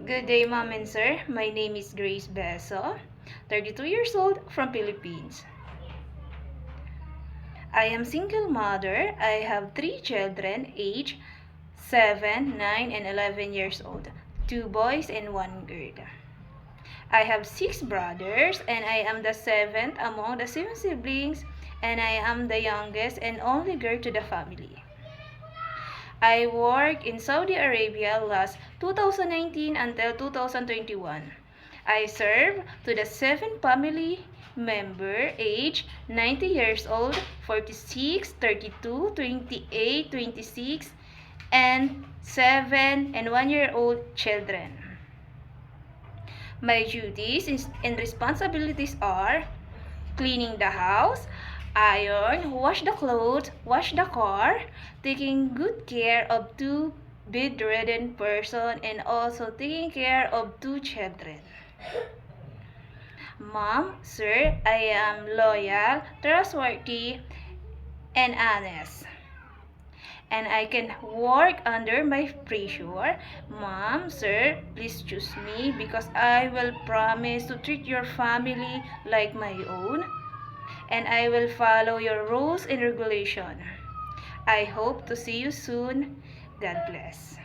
Good day, Mom and Sir. My name is Grace Beso, 32 years old, from Philippines. I am single mother. I have 3 children, aged 7, 9, and 11 years old. 2 boys and 1 girl. I have 6 brothers, and I am the seventh among the 7 siblings, and I am the youngest and only girl to the family. I worked in Saudi Arabia last 2019 until 2021. I serve to the 7 family member age 90 years old, 46, 32, 28, 26, and 7 and 1-year-old children. My duties and responsibilities are cleaning the house, iron, wash the clothes, wash the car, taking good care of 2 bedridden person, and also taking care of 2 children. Mom, sir, I am loyal, trustworthy, and honest. And I can work under my pressure. Mom, sir, please choose me because I will promise to treat your family like my own, and I will follow your rules and regulation. I hope to see you soon. God bless.